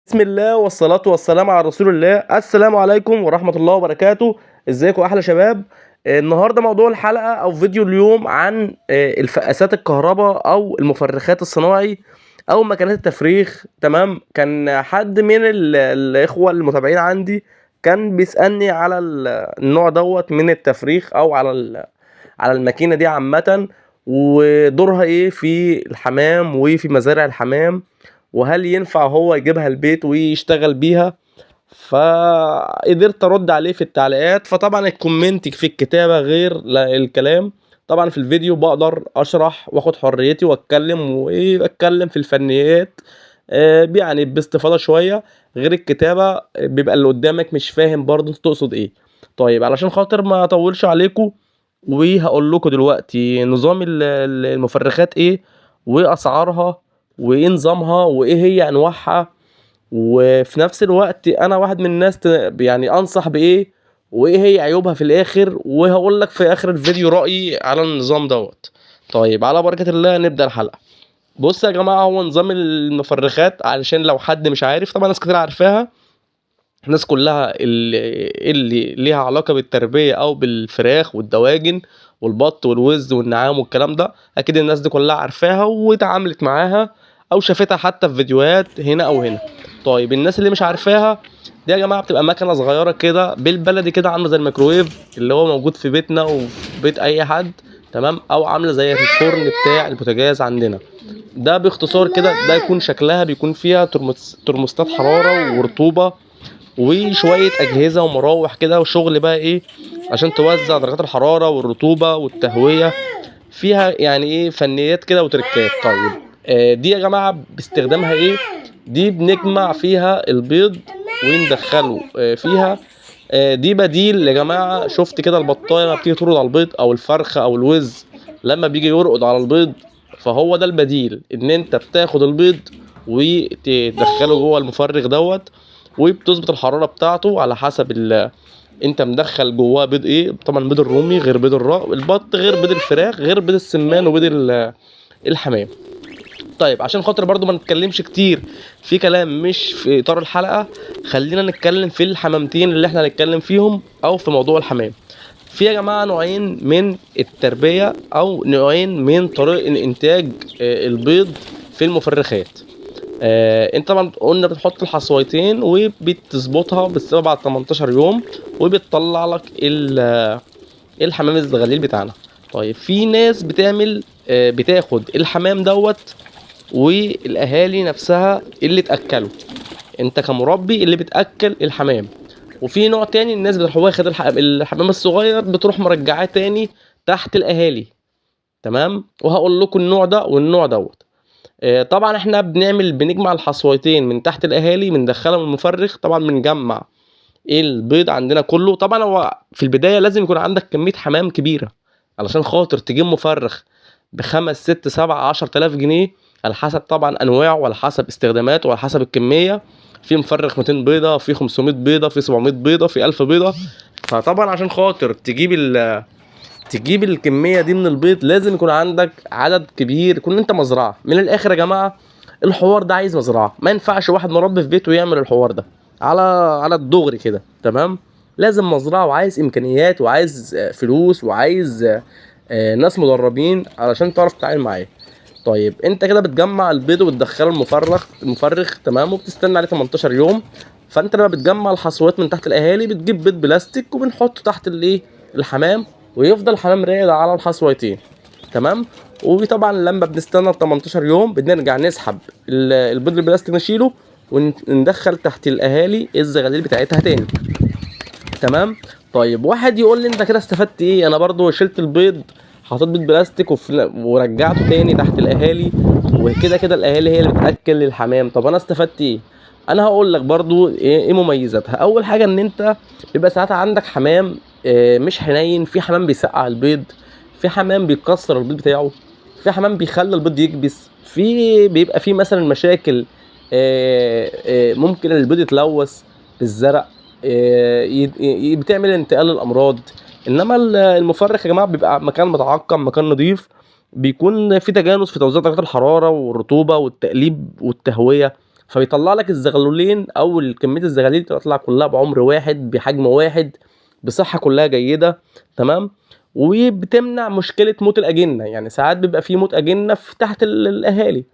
بسم الله والصلاة والسلام على رسول الله. السلام عليكم ورحمة الله وبركاته. ازيكم احلى شباب؟ النهارده موضوع الحلقة او فيديو اليوم عن الفئاسات الكهرباء او المفرخات الصناعي او مكانات التفريغ. تمام، كان حد من الاخوة المتابعين عندي كان بيسألني على النوع دوت من التفريغ او على الماكينة دي عامة، ودورها ايه في الحمام وفي مزارع الحمام، وهل ينفع هو يجيبها البيت ويشتغل بيها. فقدرت ارد عليه في التعليقات. فطبعا الكومنت في الكتابة غير الكلام. طبعا في الفيديو بقدر اشرح واخد حريتي واتكلم في الفنيات، يعني باستفاضة شوية. غير الكتابة بيبقى اللي قدامك مش فاهم برضه انت تقصد ايه. طيب علشان خاطر ما اطولش عليكم، وهقول لكم دلوقتي نظام المفرخات ايه، واسعارها، وايه نظامها، وايه هي انواعها، وفي نفس الوقت انا واحد من الناس يعني انصح بايه، وايه هي عيوبها في الاخر، وهقول لك في اخر الفيديو رأيي على النظام دوت. طيب على بركة الله نبدأ الحلقة. بص يا جماعة، هو نظام المفرخات علشان لو حد مش عارف، طبعا ناس كتير عارفاها. الناس كلها اللي ليها علاقة بالتربية أو بالفراخ والدواجن والبط والوز والنعام والكلام ده، أكيد الناس دي كلها عارفاها واتعاملت معاها أو شافتها حتى في فيديوهات هنا أو هنا. طيب الناس اللي مش عارفاها دي يا جماعة بتبقى مكنة صغيرة كده بالبلدي كده، عاملة زي الميكروويف اللي هو موجود في بيتنا وفي بيت أي حد. تمام، أو عاملة زي الفرن بتاع البوتاجاز عندنا. ده باختصار كده، ده يكون شكلها بيكون فيها ترموستات حرارة ورطوبة وشوية أجهزة ومراوح كده وشغل بقى إيه، عشان توزع درجات الحرارة والرطوبة والتهوية. فيها يعني إيه فنيات كده وتركات. طيب دي يا جماعة باستخدامها إيه؟ دي بنجمع فيها البيض وندخله فيها. دي بديل يا جماعة. شفت كده البطاية لما بتيجي ترقد على البيض، أو الفرخة أو الوز لما بيجي يرقد على البيض، فهو ده البديل. إن أنت بتاخد البيض وتدخله جوه المفرغ دوت، وبتظبط الحراره بتاعته على حسب انت مدخل جواه بيض ايه. طبعا بيض الرومي غير بيض البط، غير بيض الفراخ، غير بيض السمان وبيض الحمام. طيب عشان خاطر برضو ما نتكلمش كتير في كلام مش في اطار الحلقه، خلينا نتكلم في الحمامتين اللي احنا هنتكلم فيهم او في موضوع الحمام. في يا جماعه نوعين من التربيه او نوعين من طريق الانتاج البيض في المفرخات. انت طبعا قلنا بتحط الحصويتين وبتظبطها بالسبب بعد 18 يوم، وبتطلع لك الحمام الزغاليل بتاعنا. طيب في ناس بتعمل بتاخد الحمام دوت والاهالي نفسها اللي تاكله، انت كمربي اللي بتاكل الحمام. وفي نوع تاني الناس بتروح واخد الحمام الصغير بتروح مرجعاه تاني تحت الاهالي. تمام، وهقول لكم النوع ده والنوع دوت. طبعا احنا بنجمع الحصويتين من تحت الاهالي، بندخلهم المفرخ. طبعا بنجمع البيض عندنا كله. طبعا هو في البدايه لازم يكون عندك كميه حمام كبيره علشان خاطر تجيب مفرخ بخمس ست سبع 10 آلاف جنيه، على حسب طبعا انواعه وعلى حسب استخداماته وعلى حسب الكميه. في مفرخ 200 بيضه، في 500 بيضه، في 700 بيضه، في 1000 بيضه. فطبعا عشان خاطر تجيب الكميه دي من البيض لازم يكون عندك عدد كبير، يكون انت مزرعه. من الاخر يا جماعه، الحوار ده عايز مزرعه. ما ينفعش واحد مربي في بيته يعمل الحوار ده على الدغري كده. تمام، لازم مزرعه، وعايز امكانيات، وعايز فلوس، وعايز ناس مدربين علشان تعرف تتعامل معاه. طيب انت كده بتجمع البيض وبتدخله المفرخ. تمام، وبتستنى عليه 18 يوم. فانت لما بتجمع الحصوات من تحت الاهالي بتجيب بيض بلاستيك وبنحطه تحت الحمام، ويفضل الحمام راقد على الحصويتين. تمام، وطبعا لما بنستنى 18 يوم بنرجع نسحب البيض البلاستيك، نشيله وندخل تحت الاهالي الزغاليل بتاعتها تاني. تمام. طيب واحد يقول لي انت كده استفدت ايه؟ انا برضو شلت البيض، حطيت بيض بلاستيك ورجعته تاني تحت الاهالي، وكده كده الاهالي هي اللي بتاكل الحمام. طب انا استفدت ايه؟ انا هقول لك برضو ايه مميزاتها. اول حاجه ان انت بيبقى ساعات عندك حمام مش حنين. في حمام بيسقع البيض، في حمام بيكسر البيض بتاعه، في حمام بيخلي البيض يكبس، بيبقى في مثلا مشاكل ممكن البيض يتلوث بالزرع، بتعمل انتقال الامراض. انما المفرخ يا جماعه بيبقى مكان متعقم، مكان نظيف، بيكون في تجانس في توزيع درجات الحراره والرطوبه والتقليب والتهويه. فبيطلع لك الزغلولين او كميه الزغاليل تطلع كلها بعمر واحد بحجم واحد بصحه كلها جيده. تمام. وبتمنع مشكله موت الاجنه، يعني ساعات بيبقى في موت اجنه في تحت الاهالي،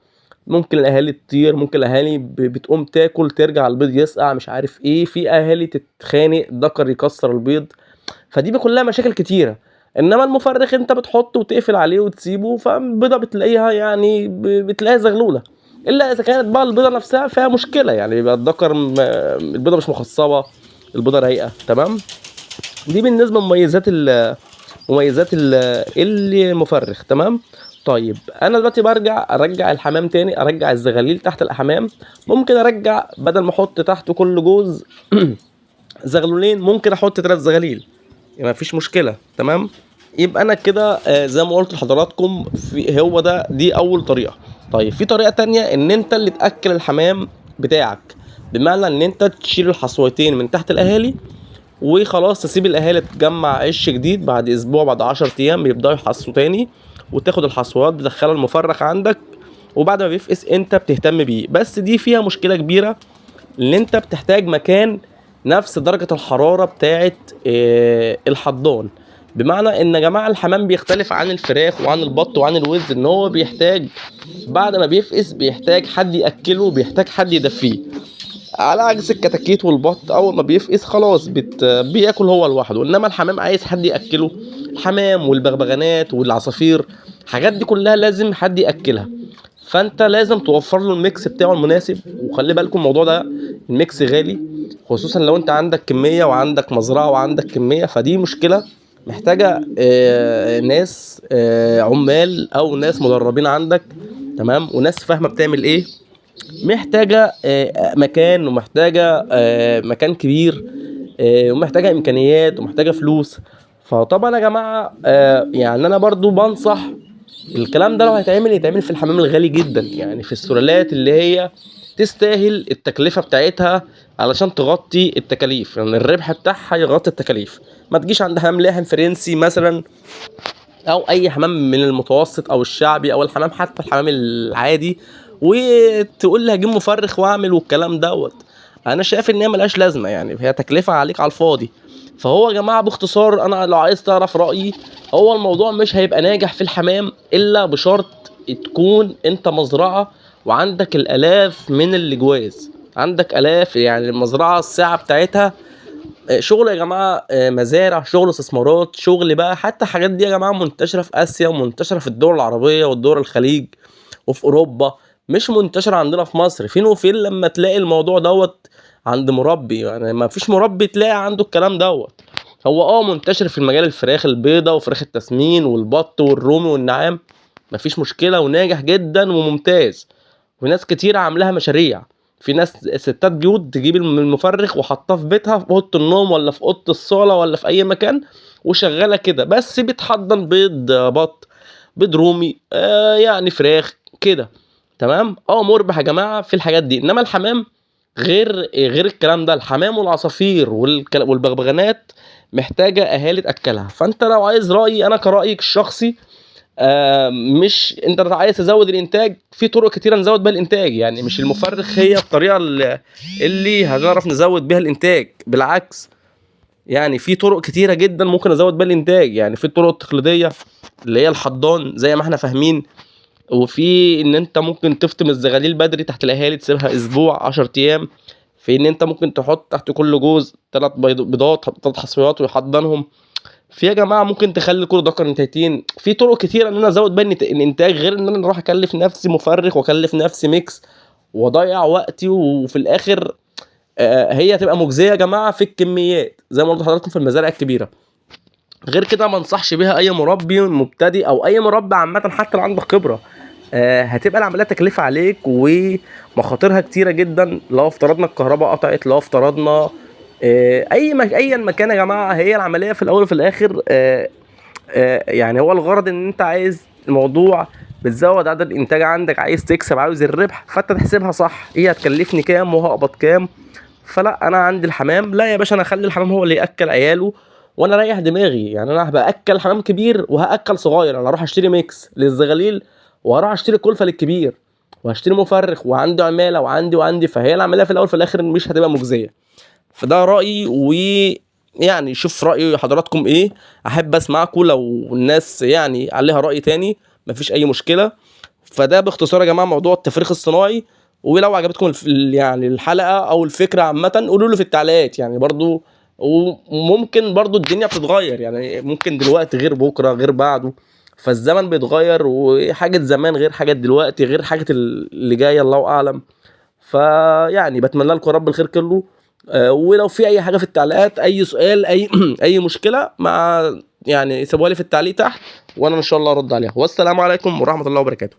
ممكن الاهالي تطير، ممكن الاهالي بتقوم تاكل ترجع البيض يسقع مش عارف ايه، في اهالي تتخانق ذكر يكسر البيض، فدي كلها مشاكل كتيره. انما المفرخ انت بتحطه وتقفل عليه وتسيبه، فالبيضه بتلاقيها يعني بتلاقيها زغلوله، الا اذا كانت بقى البيضه نفسها فيها مشكله، يعني بيبقى الذكر البيضه مش مخصبه، البيضه رايقه. تمام. دي بالنسبه مميزات المفرخ. تمام. طيب انا دلوقتي ارجع الحمام تاني، ارجع الزغاليل تحت الحمام. ممكن ارجع بدل ما احط تحت كل جوز زغلولين، ممكن احط 3 زغاليل، يعني مفيش مشكله. تمام. يبقى انا كده زي ما قلت لحضراتكم دي اول طريقه. طيب في طريقه تانية، ان انت اللي تاكل الحمام بتاعك، بمعنى ان انت تشيل الحصوتين من تحت الاهالي وخلاص، تسيب الاهالي تجمع عش جديد، بعد اسبوع بعد 10 ايام بيبداوا يحصوا تاني، وتاخد الحصوات تدخلها المفرخ عندك، وبعد ما بيفقس انت بتهتم بيه. بس دي فيها مشكله كبيره، ان انت بتحتاج مكان نفس درجه الحراره بتاعه الحضان. بمعنى ان يا جماعه الحمام بيختلف عن الفراخ وعن البط وعن الوز، ان هو بيحتاج بعد ما بيفقس بيحتاج حد ياكله، بيحتاج حد يدفيه، على عكس الكتاكيت والبط اول ما بيفقس خلاص بياكل هو لوحده. انما الحمام عايز حد ياكله، الحمام والبغبغانات والعصافير الحاجات دي كلها لازم حد ياكلها، فانت لازم توفر له الميكس بتاعه المناسب. وخلي بالكم الموضوع ده الميكس غالي، خصوصا لو انت عندك كميه وعندك مزرعه وعندك كميه، فدي مشكله محتاجه ناس عمال او ناس مدربين عندك. تمام. وناس فاهمه بتعمل ايه، محتاجة مكان، ومحتاجة مكان كبير، ومحتاجة إمكانيات، ومحتاجة فلوس. فطبعا يا جماعة يعني أنا برضو بنصح الكلام ده لو يتعمل في الحمام الغالي جدا، يعني في السلالات اللي هي تستاهل التكلفة بتاعتها علشان تغطي التكاليف، يعني الربح بتاعها يغطي التكاليف. ما تجيش عند حمام لاحم فرنسي مثلا، او اي حمام من المتوسط او الشعبي او الحمام حتى الحمام العادي، وتقول لي هجيب مفرخ واعمل والكلام دوت. انا شايف ان هي ملهاش لازمه، يعني هي تكلفه عليك على الفاضي. فهو يا جماعه باختصار، انا لو عايز تعرف رايي، هو الموضوع مش هيبقى ناجح في الحمام الا بشرط تكون انت مزرعه وعندك الالاف من الجواز، عندك الاف، يعني المزرعه الساعه بتاعتها شغل يا جماعه، مزارع، شغل استثمارات، شغل بقى. حتى الحاجات دي يا جماعه منتشره في اسيا، ومنتشره في الدول العربيه والدول الخليج وفي اوروبا، مش منتشره عندنا في مصر. فين وفين لما تلاقي الموضوع دوت عند مربي، يعني ما فيش مربي تلاقي عنده الكلام دوت. هو منتشر في المجال الفراخ البيضة وفراخ التسمين والبط والرومي والنعام، مفيش مشكلة، وناجح جدا وممتاز، وناس كتير عاملاها مشاريع. في ناس ستات بيوت تجيب المفرخ وحطاه في بيتها في اوضه النوم ولا في اوضه الصاله ولا في اي مكان، وشغاله كده بس بتحضن بيض بط، بيض رومي، يعني فراخ كده. تمام. مربح يا جماعه في الحاجات دي. انما الحمام غير الكلام ده، الحمام والعصافير والبغبغانات محتاجه اهالي تاكلها. فانت لو عايز رايي انا كرايك الشخصي، مش انت عايز تزود الانتاج، في طرق كتيره نزود بيها الانتاج، يعني مش المفرخ هي الطريقه اللي هنعرف نزود بيها الانتاج، بالعكس، يعني في طرق كتيره جدا ممكن ازود بيها الانتاج. يعني في الطرق التقليديه اللي هي الحضان زي ما احنا فاهمين، وفي ان انت ممكن تفطم الزغاليل بدري تحت الاهالي تسيبها اسبوع 10 ايام، في ان انت ممكن تحط تحت كل جوز 3 بيضات 3 حصويات ويحضنهم، في يا جماعه ممكن تخلي كل ذكر نتايتين. في طرق كتيره ان انا ازود بيها الانتاج، غير ان انا اروح اكلف نفسي مفرخ واكلف نفسي ميكس واضيع وقتي، وفي الاخر هي هتبقى مجزيه يا جماعه في الكميات زي ما قلت لحضراتكم في المزارع الكبيره. غير كده ما انصحش بيها اي مربي مبتدئ او اي مربي عامه حتى لو عنده خبره. هتبقى العمليه تكلفه عليك ومخاطرها كتيره جدا. لو افترضنا الكهرباء قطعت، لو افترضنا اي مكان يا جماعه، هي العمليه في الاول وفي الاخر يعني هو الغرض ان انت عايز الموضوع بتزود عدد الانتاج عندك، عايز تكسب، عاوز الربح، فانت تحسبها صح، ايه هتكلفني كام وهقبض كام. فلا انا عندي الحمام، لا يا باشا، انا اخلي الحمام هو اللي ياكل عياله وانا اريح دماغي. يعني انا هبقى اكل حمام كبير وهاكل صغير، انا اروح اشتري ميكس للزغاليل وهروح اشتري كلفه للكبير، وهاشتري مفرخ وعندي عماله وعندي، فهي العمليه في الاول في الاخر مش هتبقى مجزيه. فده رايي، ويعني شوف راي حضراتكم ايه، احب اسمعكم لو الناس يعني عليها راي تاني مفيش اي مشكله. فده باختصار يا جماعه موضوع التفريخ الصناعي. ولو عجبتكم يعني الحلقه او الفكره عامه قولوا له في التعليقات يعني برضو. وممكن برضو الدنيا بتتغير، يعني ممكن دلوقتي غير بكره غير بعده، فالزمن بيتغير، وحاجه زمان غير حاجه دلوقتي غير حاجه اللي جايه، الله اعلم. فيعني بتمنى لكم رب الخير كله. ولو في اي حاجه في التعليقات، اي سؤال، اي اي مشكله مع يعني سيبوها لي في التعليق تحت، وانا ان شاء الله ارد عليها. والسلام عليكم ورحمه الله وبركاته.